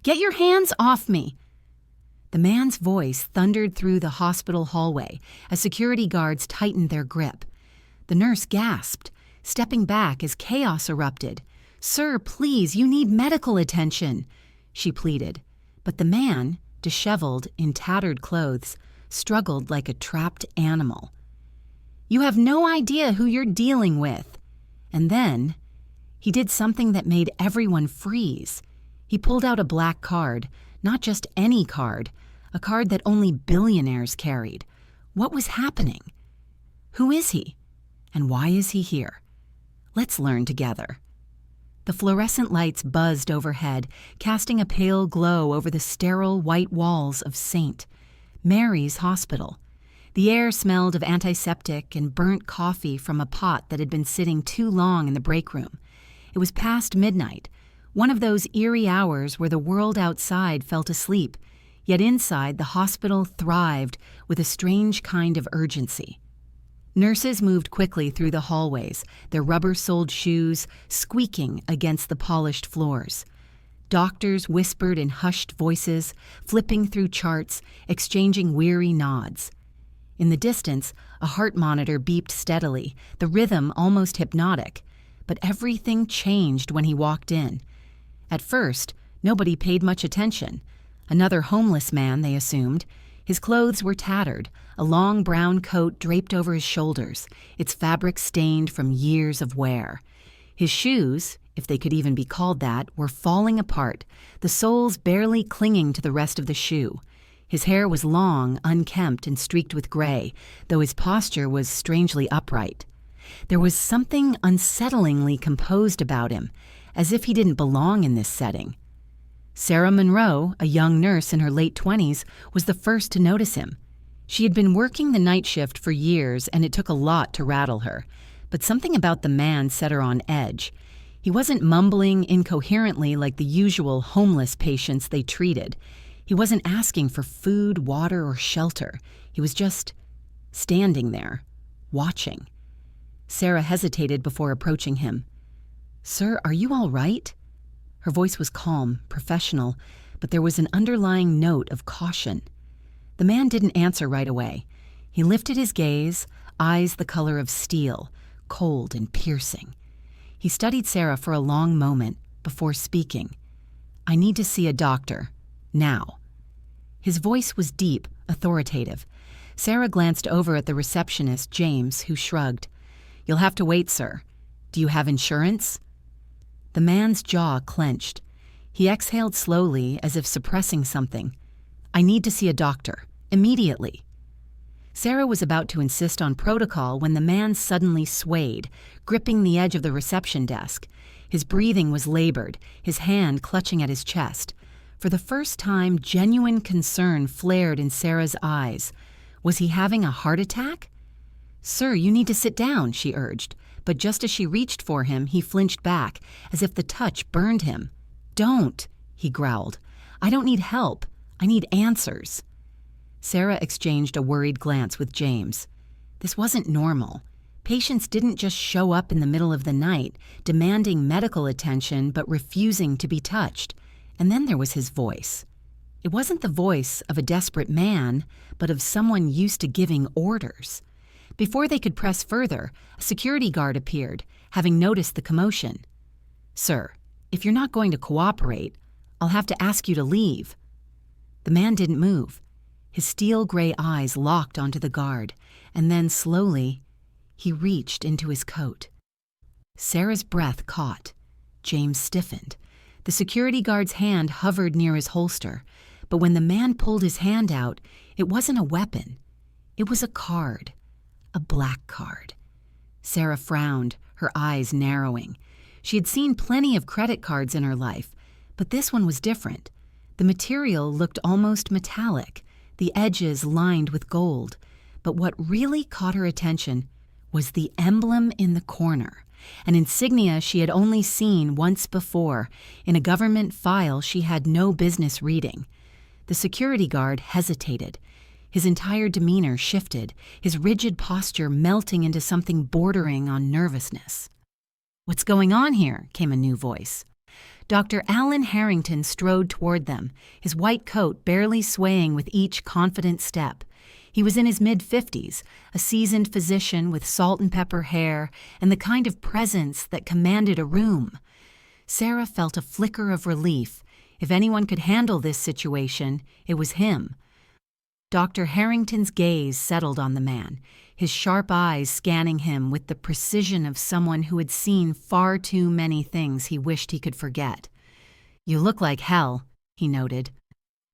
Get your hands off me!" The man's voice thundered through the hospital hallway as security guards tightened their grip. The nurse gasped, stepping back as chaos erupted. "Sir, please, you need medical attention," she pleaded. But the man, disheveled in tattered clothes, struggled like a trapped animal. "You have no idea who you're dealing with." And then he did something that made everyone freeze. He pulled out a black card, not just any card, a card that only billionaires carried. What was happening? Who is he? And why is he here? Let's learn together. The fluorescent lights buzzed overhead, casting a pale glow over the sterile white walls of St. Mary's Hospital. The air smelled of antiseptic and burnt coffee from a pot that had been sitting too long in the break room. It was past midnight, one of those eerie hours where the world outside felt asleep, yet inside the hospital thrived with a strange kind of urgency. Nurses moved quickly through the hallways, their rubber-soled shoes squeaking against the polished floors. Doctors whispered in hushed voices, flipping through charts, exchanging weary nods. In the distance, a heart monitor beeped steadily, the rhythm almost hypnotic. But everything changed when he walked in. At first, nobody paid much attention. Another homeless man, they assumed. His clothes were tattered, a long brown coat draped over his shoulders, its fabric stained from years of wear. His shoes, if they could even be called that, were falling apart, the soles barely clinging to the rest of the shoe. His hair was long, unkempt, and streaked with gray, though his posture was strangely upright. There was something unsettlingly composed about him, as if he didn't belong in this setting. Sarah Monroe, a young nurse in her late 20s, was the first to notice him. She had been working the night shift for years, and it took a lot to rattle her. But something about the man set her on edge. He wasn't mumbling incoherently like the usual homeless patients they treated. He wasn't asking for food, water, or shelter. He was just standing there, watching. Sarah hesitated before approaching him. "Sir, are you all right?" Her voice was calm, professional, but there was an underlying note of caution. The man didn't answer right away. He lifted his gaze, eyes the color of steel, cold and piercing. He studied Sarah for a long moment before speaking. "I need to see a doctor. Now." His voice was deep, authoritative. Sarah glanced over at the receptionist, James, who shrugged. "You'll have to wait, sir. Do you have insurance?" The man's jaw clenched. He exhaled slowly, as if suppressing something. "I need to see a doctor. Immediately." Sarah was about to insist on protocol when the man suddenly swayed, gripping the edge of the reception desk. His breathing was labored, his hand clutching at his chest. For the first time, genuine concern flared in Sarah's eyes. Was he having a heart attack? "Sir, you need to sit down," she urged. But just as she reached for him, he flinched back, as if the touch burned him. "Don't," he growled. "I don't need help. I need answers." Sarah exchanged a worried glance with James. This wasn't normal. Patients didn't just show up in the middle of the night, demanding medical attention but refusing to be touched. And then there was his voice. It wasn't the voice of a desperate man, but of someone used to giving orders. Before they could press further, a security guard appeared, having noticed the commotion. "Sir, if you're not going to cooperate, I'll have to ask you to leave." The man didn't move. His steel-gray eyes locked onto the guard, and then slowly, he reached into his coat. Sarah's breath caught. James stiffened. The security guard's hand hovered near his holster, but when the man pulled his hand out, it wasn't a weapon. It was a card. A black card. Sarah frowned, her eyes narrowing. She had seen plenty of credit cards in her life, but this one was different. The material looked almost metallic, the edges lined with gold. But what really caught her attention was the emblem in the corner, an insignia she had only seen once before in a government file she had no business reading. The security guard hesitated. His entire demeanor shifted, his rigid posture melting into something bordering on nervousness. "What's going on here?" came a new voice. Dr. Alan Harrington strode toward them, his white coat barely swaying with each confident step. He was in his mid-50s, a seasoned physician with salt and pepper hair and the kind of presence that commanded a room. Sarah felt a flicker of relief. If anyone could handle this situation, it was him. Dr. Harrington's gaze settled on the man, his sharp eyes scanning him with the precision of someone who had seen far too many things he wished he could forget. "You look like hell," he noted.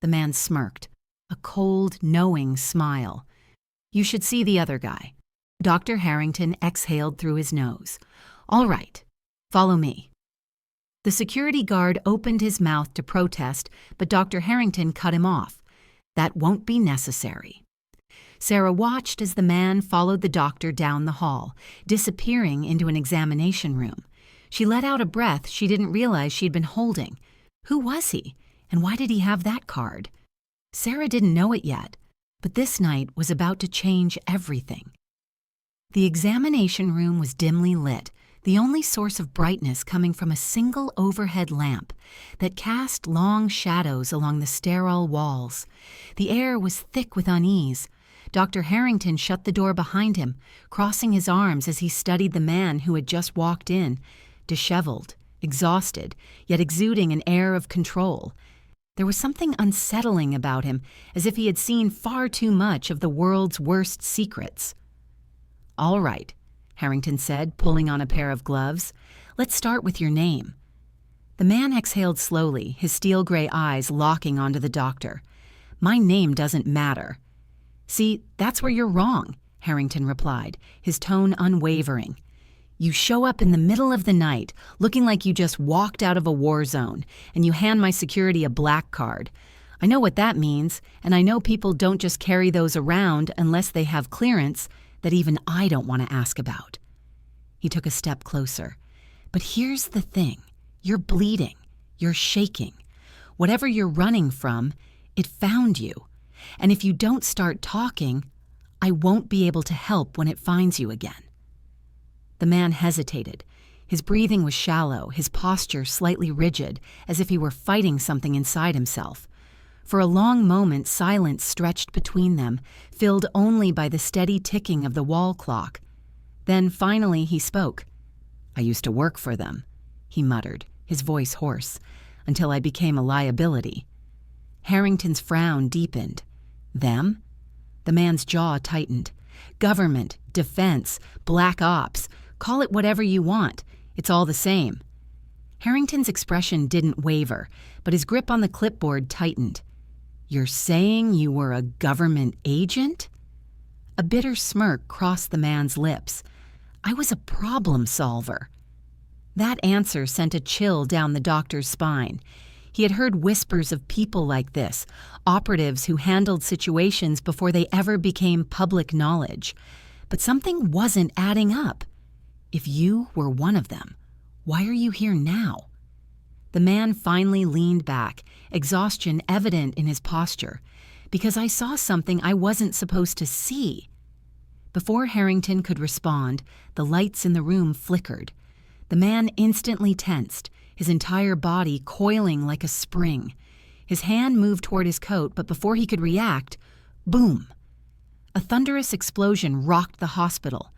The man smirked, a cold, knowing smile. "You should see the other guy." Dr. Harrington exhaled through his nose. "All right, follow me." The security guard opened his mouth to protest, but Dr. Harrington cut him off. "That won't be necessary." Sarah watched as the man followed the doctor down the hall, disappearing into an examination room. She let out a breath she didn't realize she'd been holding. Who was he, and why did he have that card? Sarah didn't know it yet, but this night was about to change everything. The examination room was dimly lit, the only source of brightness coming from a single overhead lamp that cast long shadows along the sterile walls. The air was thick with unease. Dr. Harrington shut the door behind him, crossing his arms as he studied the man who had just walked in, disheveled, exhausted, yet exuding an air of control. There was something unsettling about him, as if he had seen far too much of the world's worst secrets. "All right," Harrington said, pulling on a pair of gloves. "Let's start with your name." The man exhaled slowly, his steel-gray eyes locking onto the doctor. "My name doesn't matter." "See, that's where you're wrong," Harrington replied, his tone unwavering. "You show up in the middle of the night, looking like you just walked out of a war zone, and you hand my security a black card. I know what that means, and I know people don't just carry those around unless they have clearance that even I don't want to ask about." He took a step closer. "But here's the thing. You're bleeding. You're shaking. Whatever you're running from, it found you. And if you don't start talking, I won't be able to help when it finds you again." The man hesitated. His breathing was shallow, his posture slightly rigid, as if he were fighting something inside himself. For a long moment, silence stretched between them, filled only by the steady ticking of the wall clock. Then finally he spoke. "I used to work for them," he muttered, his voice hoarse, "until I became a liability." Harrington's frown deepened. "Them?" The man's jaw tightened. "Government, defense, black ops, call it whatever you want. It's all the same." Harrington's expression didn't waver, but his grip on the clipboard tightened. "You're saying you were a government agent?" A bitter smirk crossed the man's lips. "I was a problem solver." That answer sent a chill down the doctor's spine. He had heard whispers of people like this, operatives who handled situations before they ever became public knowledge. But something wasn't adding up. If you were one of them, why are you here now? The man finally leaned back, exhaustion evident in his posture. "Because I saw something I wasn't supposed to see." Before Harrington could respond, the lights in the room flickered. The man instantly tensed, his entire body coiling like a spring. His hand moved toward his coat, but before he could react, boom! A thunderous explosion rocked the hospital.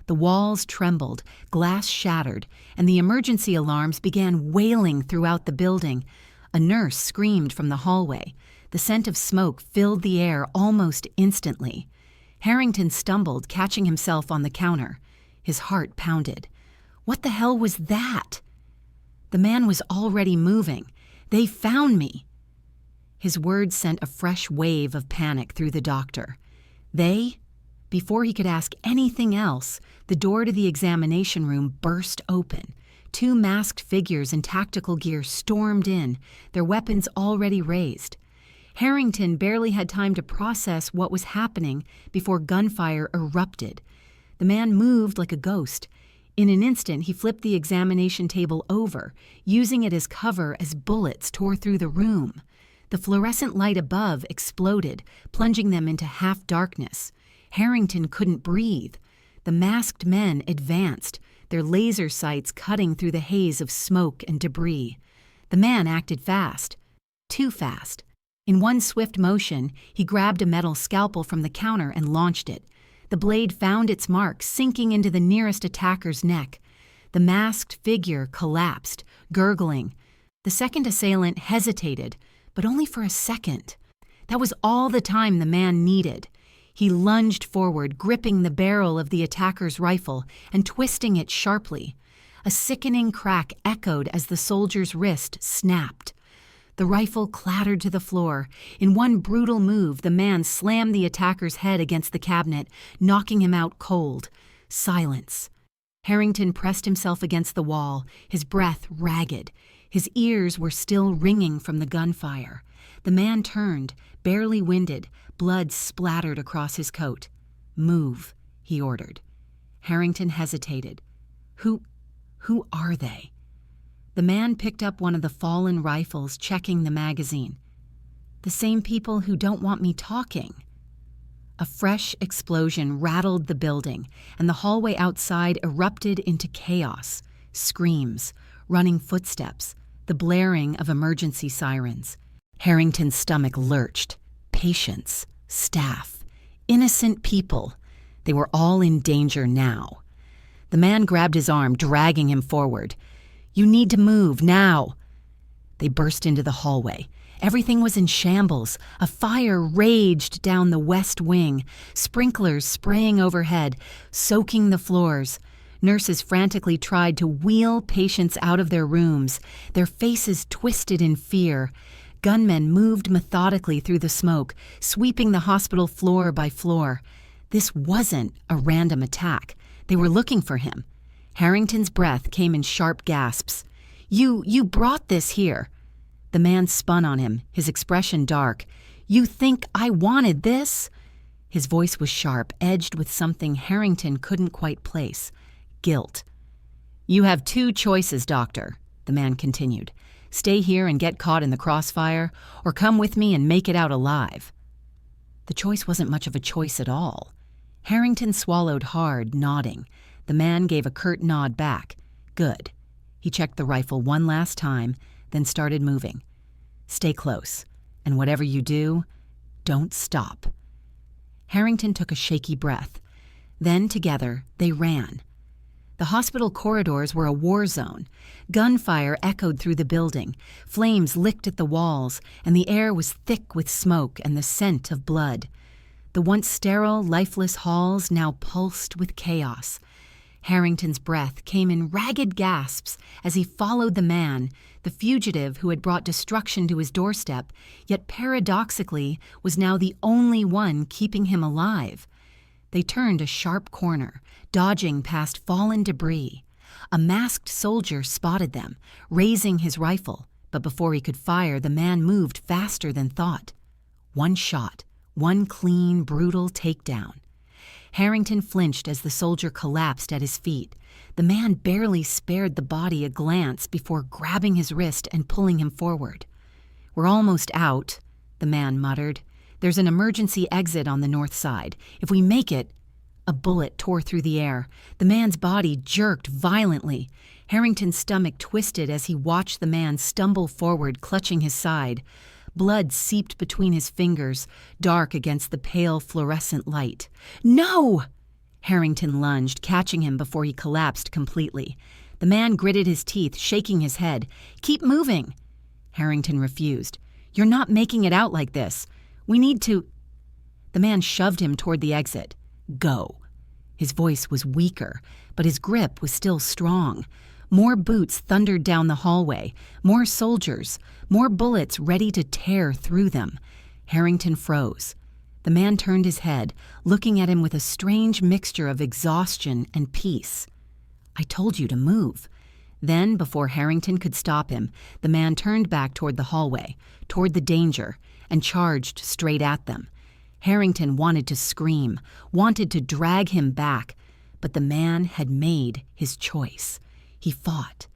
The walls trembled, glass shattered, and the emergency alarms began wailing throughout the building. A nurse screamed from the hallway. The scent of smoke filled the air almost instantly. Harrington stumbled, catching himself on the counter. His heart pounded. What the hell was that? The man was already moving. "They found me." His words sent a fresh wave of panic through the doctor. "They?" Before he could ask anything else, the door to the examination room burst open. Two masked figures in tactical gear stormed in, their weapons already raised. Harrington barely had time to process what was happening before gunfire erupted. The man moved like a ghost. In an instant, he flipped the examination table over, using it as cover as bullets tore through the room. The fluorescent light above exploded, plunging them into half-darkness. Harrington couldn't breathe. The masked men advanced, their laser sights cutting through the haze of smoke and debris. The man acted fast. Too fast. In one swift motion, he grabbed a metal scalpel from the counter and launched it. The blade found its mark, sinking into the nearest attacker's neck. The masked figure collapsed, gurgling. The second assailant hesitated, but only for a second. That was all the time the man needed. He lunged forward, gripping the barrel of the attacker's rifle and twisting it sharply. A sickening crack echoed as the soldier's wrist snapped. The rifle clattered to the floor. In one brutal move, the man slammed the attacker's head against the cabinet, knocking him out cold. Silence. Harrington pressed himself against the wall, his breath ragged. His ears were still ringing from the gunfire. The man turned, barely winded, blood splattered across his coat. "Move," he ordered. Harrington hesitated. Who are they? The man picked up one of the fallen rifles, checking the magazine. "The same people who don't want me talking." A fresh explosion rattled the building, and the hallway outside erupted into chaos. Screams, running footsteps, the blaring of emergency sirens. Harrington's stomach lurched. Patients, staff, innocent people. They were all in danger now. The man grabbed his arm, dragging him forward. "You need to move, now." They burst into the hallway. Everything was in shambles. A fire raged down the west wing, sprinklers spraying overhead, soaking the floors. Nurses frantically tried to wheel patients out of their rooms, their faces twisted in fear. Gunmen moved methodically through the smoke, sweeping the hospital floor by floor. This wasn't a random attack. They were looking for him. Harrington's breath came in sharp gasps. You brought this here." The man spun on him, his expression dark. "You think I wanted this?" His voice was sharp, edged with something Harrington couldn't quite place. Guilt. "You have two choices, doctor," the man continued. "Stay here and get caught in the crossfire, or come with me and make it out alive." The choice wasn't much of a choice at all. Harrington swallowed hard, nodding. The man gave a curt nod back. "Good." He checked the rifle one last time, then started moving. "Stay close, and whatever you do, don't stop." Harrington took a shaky breath. Then, together, they ran. The hospital corridors were a war zone. Gunfire echoed through the building. Flames licked at the walls, and the air was thick with smoke and the scent of blood. The once sterile, lifeless halls now pulsed with chaos. Harrington's breath came in ragged gasps as he followed the man, the fugitive who had brought destruction to his doorstep, yet paradoxically was now the only one keeping him alive. They turned a sharp corner, dodging past fallen debris. A masked soldier spotted them, raising his rifle, but before he could fire, the man moved faster than thought. One shot, one clean, brutal takedown. Harrington flinched as the soldier collapsed at his feet. The man barely spared the body a glance before grabbing his wrist and pulling him forward. "We're almost out," the man muttered. "There's an emergency exit on the north side. If we make it—" A bullet tore through the air. The man's body jerked violently. Harrington's stomach twisted as he watched the man stumble forward, clutching his side. Blood seeped between his fingers, dark against the pale fluorescent light. "No!" Harrington lunged, catching him before he collapsed completely. The man gritted his teeth, shaking his head. "Keep moving." Harrington refused. "You're not making it out like this. We need to—" The man shoved him toward the exit. "Go." His voice was weaker, but his grip was still strong. More boots thundered down the hallway, more soldiers, more bullets ready to tear through them. Harrington froze. The man turned his head, looking at him with a strange mixture of exhaustion and peace. "I told you to move." Then, before Harrington could stop him, the man turned back toward the hallway, toward the danger, and charged straight at them. Harrington wanted to scream, wanted to drag him back, but the man had made his choice. He fought.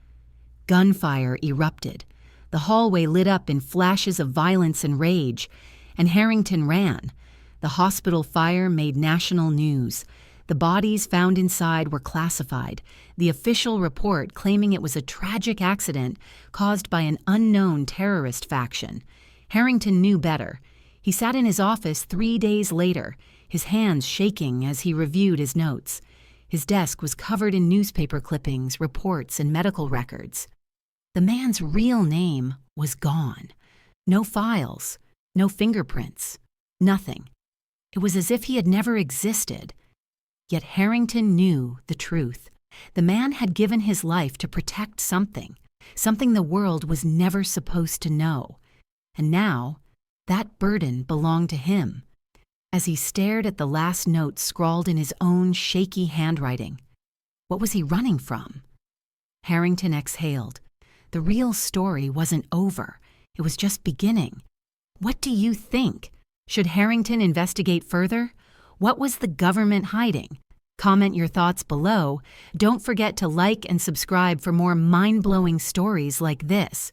Gunfire erupted. The hallway lit up in flashes of violence and rage, and Harrington ran. The hospital fire made national news. The bodies found inside were classified, the official report claiming it was a tragic accident caused by an unknown terrorist faction. Harrington knew better. He sat in his office 3 days later, his hands shaking as he reviewed his notes. His desk was covered in newspaper clippings, reports, and medical records. The man's real name was gone. No files, no fingerprints, nothing. It was as if he had never existed. Yet Harrington knew the truth. The man had given his life to protect something the world was never supposed to know. And now, that burden belonged to him. As he stared at the last note scrawled in his own shaky handwriting, what was he running from? Harrington exhaled. The real story wasn't over. It was just beginning. What do you think? Should Harrington investigate further? What was the government hiding? Comment your thoughts below. Don't forget to like and subscribe for more mind-blowing stories like this.